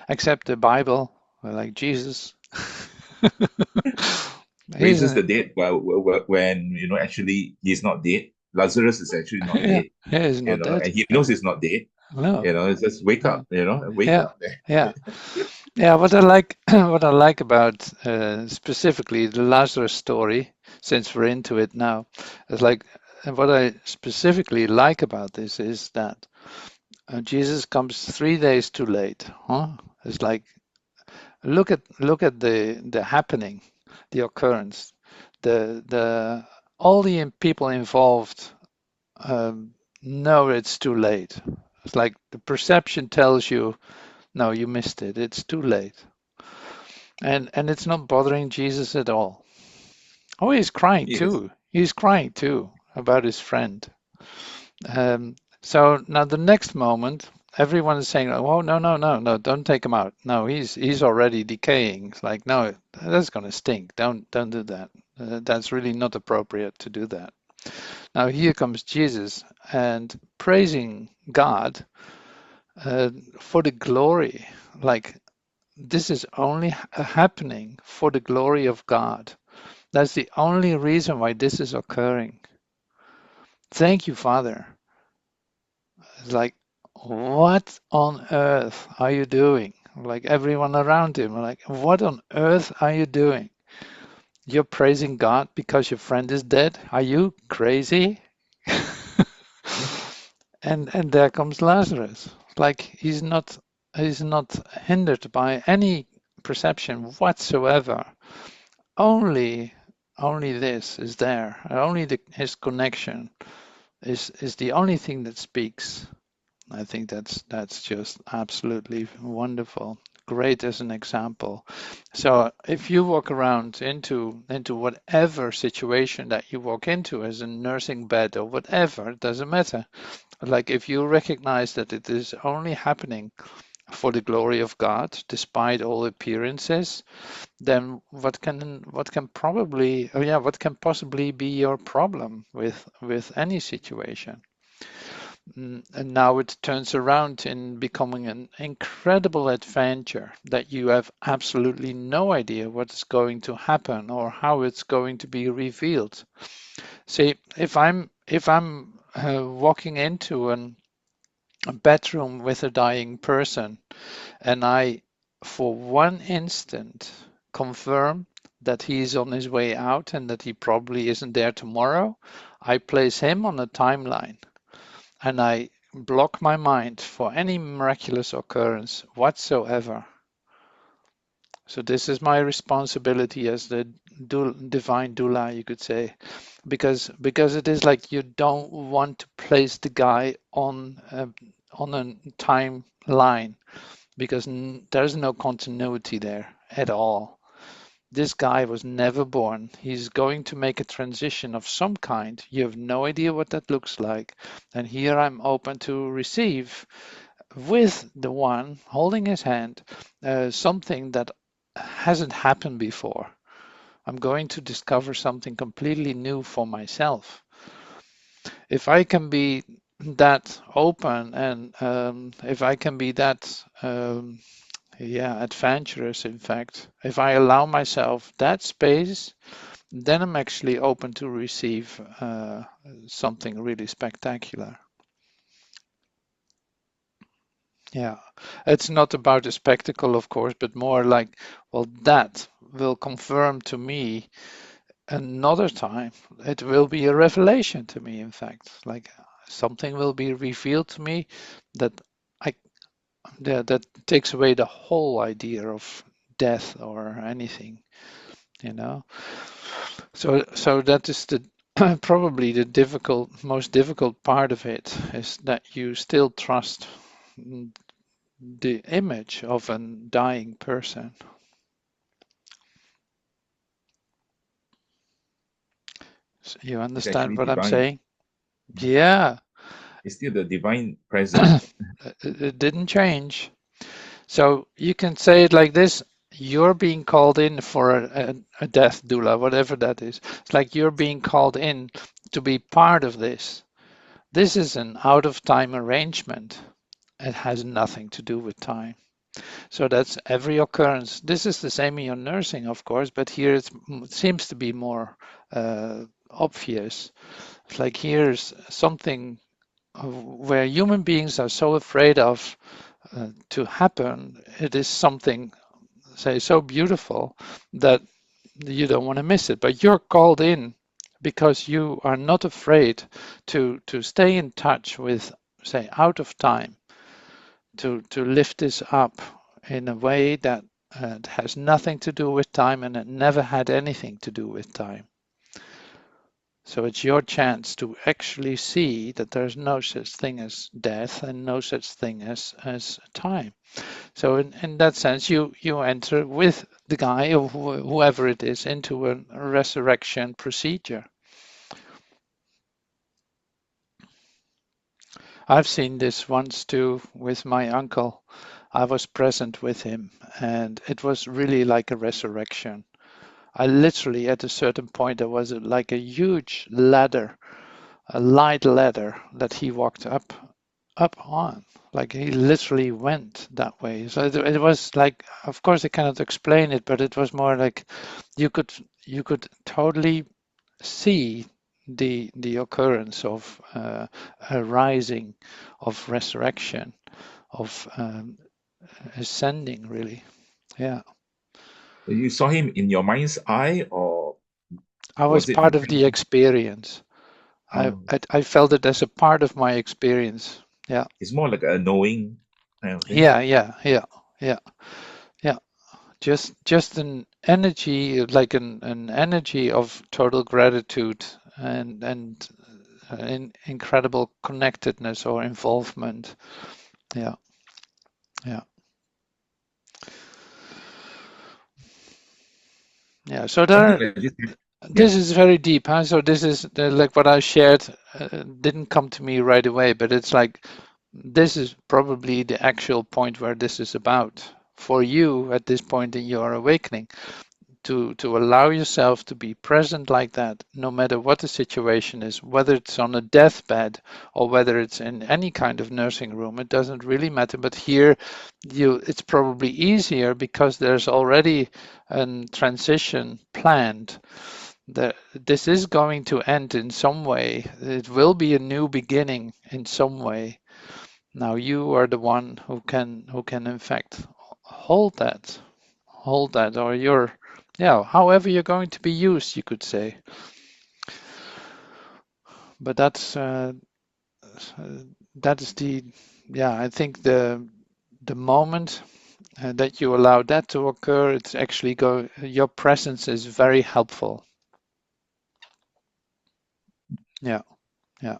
except the Bible, like Jesus. He's Raises the dead, well, when actually he's not dead. Lazarus is actually not yeah, dead, he is not dead. and he knows he's not dead. No, It's just wake no. up, wake Yeah, up there. yeah, yeah. What I like, what I like about specifically the Lazarus story, since we're into it now, is like what I specifically like about this is that Jesus comes 3 days too late. Huh? It's like look at the happening, the occurrence, the all the people involved know it's too late. It's like the perception tells you, no, you missed it. It's too late, and it's not bothering Jesus at all. Oh, he's crying Yes, too. He's crying too about his friend. So now the next moment, everyone is saying, "Oh, no, no, no, no! Don't take him out. No, he's already decaying." It's like, no, that's going to stink. Don't do that. That's really not appropriate to do that. Now here comes Jesus and praising God for the glory. Like this is only happening for the glory of God. That's the only reason why this is occurring. Thank you, Father. It's like, what on earth are you doing? Like everyone around him, like, what on earth are you doing? You're praising God because your friend is dead? Are you crazy? And there comes Lazarus. Like he's not hindered by any perception whatsoever. Only only this is there. Only his connection is the only thing that speaks. I think that's just absolutely wonderful. Great as an example. So if you walk around into whatever situation that you walk into as a nursing bed or whatever, it doesn't matter. Like if you recognize that it is only happening for the glory of God, despite all appearances, then what can possibly be your problem with any situation? And now it turns around in becoming an incredible adventure that you have absolutely no idea what's going to happen or how it's going to be revealed. See, if I'm walking into a bedroom with a dying person and I, for one instant, confirm that he's on his way out and that he probably isn't there tomorrow, I place him on a timeline and I block my mind for any miraculous occurrence whatsoever. So this is my responsibility as the divine doula, you could say, because it is like you don't want to place the guy on a timeline because there's no continuity there at all. This guy was never born. He's going to make a transition of some kind. You have no idea what that looks like. And here I'm open to receive with the one holding his hand something that hasn't happened before. I'm going to discover something completely new for myself. If I can be that open and if I can be that adventurous, in fact, if I allow myself that space, then I'm actually open to receive something really spectacular. Yeah, it's not about a spectacle, of course, but more like, well, that will confirm to me another time. It will be a revelation to me, in fact. Like something will be revealed to me that I that takes away the whole idea of death or anything, you know. So that is the probably the most difficult part of it is that you still trust the image of a dying person. So you it's understand actually what I'm divine. saying? Yeah, It's still the divine presence. it didn't change. So you can say it like this. You're being called in for a death doula, whatever that is. It's like you're being called in to be part of this. This is an out of time arrangement. It has nothing to do with time. So that's every occurrence. This is the same in your nursing, of course, but here it seems to be more obvious. It's like here's something where human beings are so afraid of to happen. It is something, say, so beautiful that you don't want to miss it. But you're called in because you are not afraid to stay in touch with, say, out of time, to lift this up in a way that has nothing to do with time, and it never had anything to do with time. So it's your chance to actually see that there's no such thing as death and no such thing as time. So in that sense, you enter with the guy or whoever it is into a resurrection procedure. I've seen this once too with my uncle. I was present with him, and it was really like a resurrection. I literally, at a certain point, there was like a huge ladder, a light ladder that he walked up on. Like he literally went that way. So it was like, of course, I cannot explain it, but it was more like you could you could totally see the occurrence of a rising, of resurrection, of ascending, really. Yeah, You saw him in your mind's eye, or I was was it part of the different? experience. Um, I felt it as a part of my experience. Yeah, it's more like a knowing kind of thing. yeah. Yeah, just an energy, like an energy of total gratitude and incredible connectedness or involvement. Yeah, yeah, yeah. So Something there, like this. Yeah. this is very deep, huh? So this is like what I shared didn't come to me right away, but it's like this is probably the actual point where this is about for you at this point in your awakening. To allow yourself to be present like that, no matter what the situation is, whether it's on a deathbed or whether it's in any kind of nursing room, it doesn't really matter. But here, it's probably easier because there's already a transition planned. That this is going to end in some way. It will be a new beginning in some way. Now you are the one who can in fact hold that or you're, yeah, however you're going to be used, you could say. But that is the, yeah, I think the moment that you allow that to occur, it's actually your presence is very helpful. Yeah, yeah.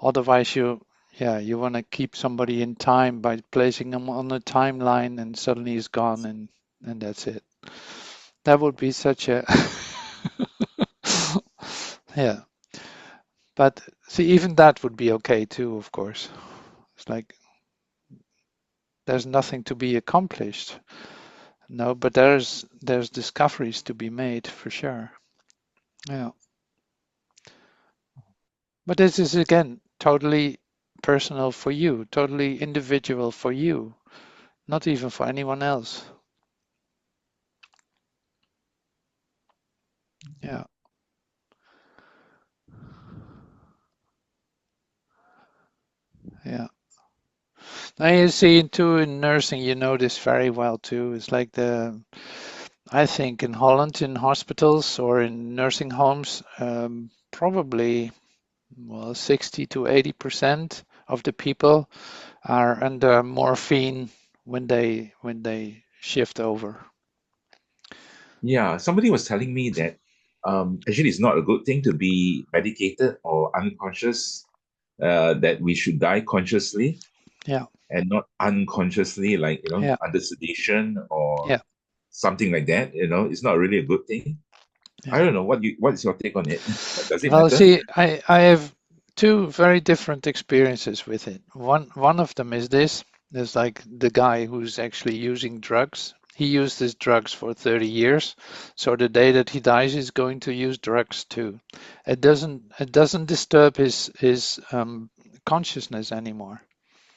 Otherwise you want to keep somebody in time by placing them on a timeline and suddenly he's gone and that's it. That would be such a yeah. But see, even that would be okay too, of course. It's like there's nothing to be accomplished. No, but there's discoveries to be made for sure. Yeah. But this is again totally personal for you, totally individual for you, not even for anyone else. Yeah. Yeah. Now you see too in nursing, you know this very well too. It's like I think in Holland, in hospitals or in nursing homes, probably, well, 60 to 80% of the people are under morphine when they shift over. Yeah, somebody was telling me that actually it's not a good thing to be medicated or unconscious, that we should die consciously Yeah, and not unconsciously, like, yeah, under sedation or yeah, something like that. It's not really a good thing. I yeah. don't know what's your take on it. Does it Well, matter? see, I have two very different experiences with it. One of them is this. There's like the guy who's actually using drugs. He used his drugs for 30 years. So the day that he dies, he's going to use drugs too. It doesn't disturb his consciousness anymore.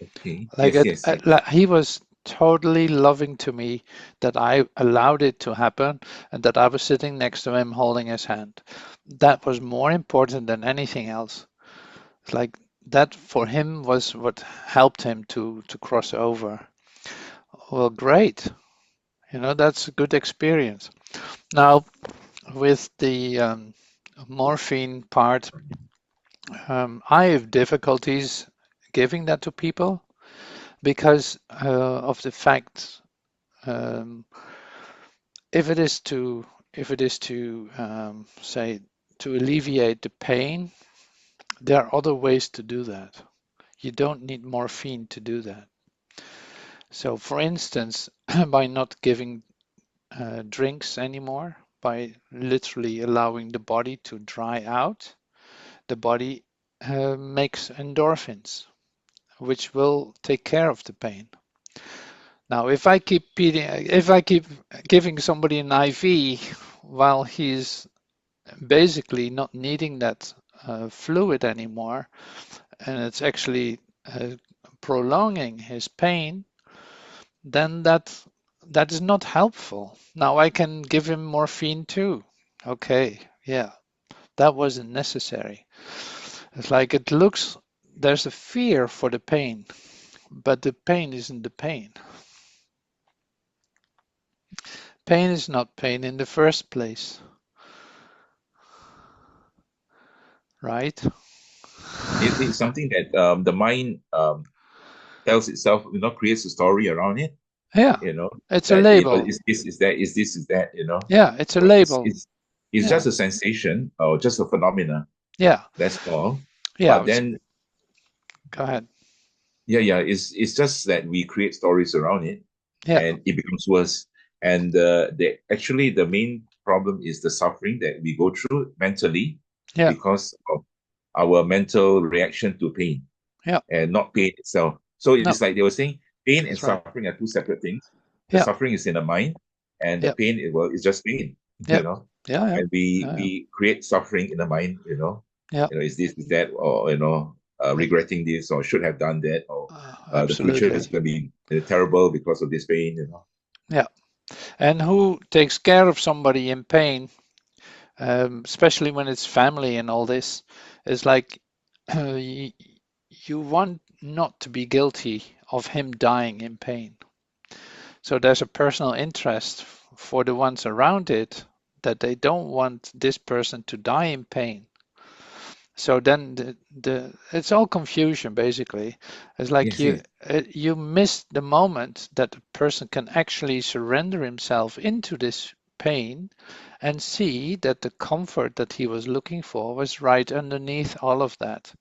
Okay. Like Yes, yes, yes. he was totally loving to me that I allowed it to happen and that I was sitting next to him holding his hand. That was more important than anything else. It's like that for him was what helped him to cross over. Well, great. That's a good experience. Now, with the morphine part, I have difficulties giving that to people because of the fact, um, if it is to say, to alleviate the pain, there are other ways to do that. You don't need morphine to do that. So, for instance, by not giving drinks anymore, by literally allowing the body to dry out, the body makes endorphins, which will take care of the pain. Now, if I keep giving somebody an IV while he's basically not needing that fluid anymore, and it's actually prolonging his pain, then that is not helpful. Now I can give him morphine too. Okay, yeah, that wasn't necessary. It's like it looks, there's a fear for the pain, but the pain isn't the pain. Pain is not pain in the first place, right? It's something that the mind tells itself, creates a story around it, Yeah, you know, it's a that label. is this, is that, is this, is that, Yeah, it's a So label. it's Yeah, just a sensation or just a phenomena. yeah, That's all. yeah. But then, Go ahead. yeah, it's just that we create stories around it, Yeah, and it becomes worse. And actually the main problem is the suffering that we go through mentally yeah, because of our mental reaction to pain, yeah. and not pain itself. So it No, is like they were saying, pain and that's right. suffering are two separate things. The Yeah, suffering is in the mind, and the yeah, pain is just pain. yeah, yeah, yeah, And we yeah, we create suffering in the mind. yeah. Is this, is that, or Yeah. regretting this, or should have done that, or the future is Absolutely. going to be terrible because of this pain. Yeah. And who takes care of somebody in pain, especially when it's family and all this, is like you, you want not to be guilty of him dying in pain. So there's a personal interest for the ones around it that they don't want this person to die in pain. So then it's all confusion basically. It's like Yes, yes, you miss the moment that the person can actually surrender himself into this pain and see that the comfort that he was looking for was right underneath all of that,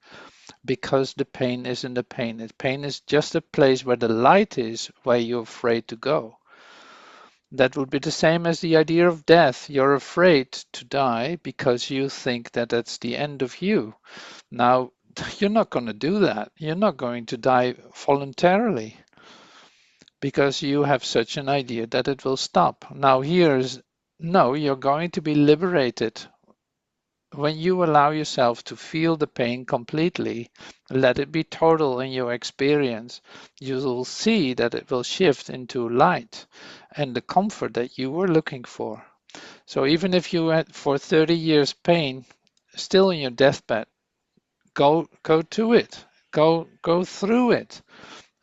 because the pain isn't the pain. The pain is just a place where the light is, where you're afraid to go. That would be the same as the idea of death. You're afraid to die because you think that that's the end of you. Now, you're not going to do that. You're not going to die voluntarily because you have such an idea that it will stop. Now, here's no, you're going to be liberated when you allow yourself to feel the pain completely. Let it be total in your experience. You will see that it will shift into light and the comfort that you were looking for. So, even if you had for 30 years pain, still in your deathbed, go to it, go through it,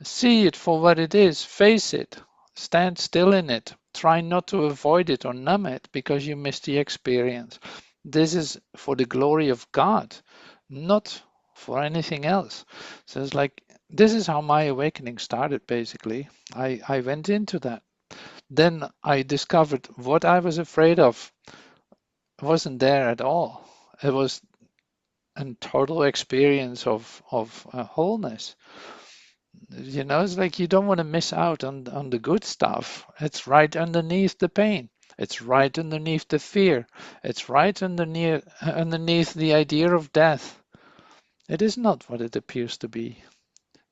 see it for what it is, face it, stand still in it, try not to avoid it or numb it because you missed the experience. This is for the glory of God, not for anything else. So it's like this is how my awakening started basically. I went into that, then I discovered what I was afraid of wasn't there at all. It was and total experience of wholeness. It's like you don't want to miss out on the good stuff. It's right underneath the pain. It's right underneath the fear. It's right underneath the idea of death. It is not what it appears to be.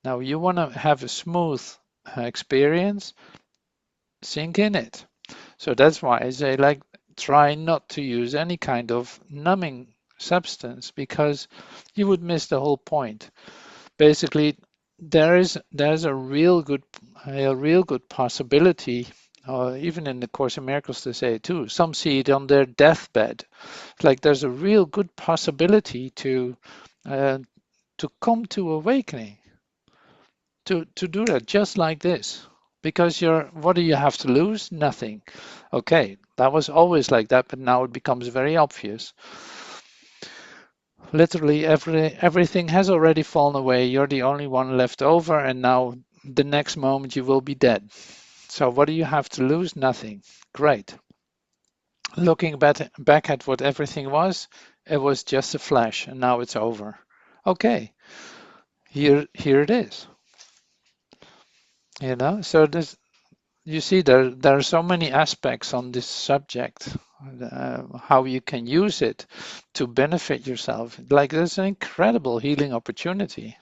Now you want to have a smooth experience, sink in it. So that's why I say, like, try not to use any kind of numbing substance because you would miss the whole point. Basically, there's a real good possibility, even in the Course in Miracles they say it too. Some see it on their deathbed. Like there's a real good possibility uh, to come to awakening, to do that just like this. Because what do you have to lose? Nothing. Okay, that was always like that, but now it becomes very obvious. Literally everything has already fallen away. You're the only one left over, and now the next moment you will be dead. So what do you have to lose? Nothing. Great. Looking back at what everything was, it was just a flash, and now it's over. Okay, here it is. So you see there are so many aspects on this subject, how you can use it to benefit yourself. Like there's an incredible healing opportunity.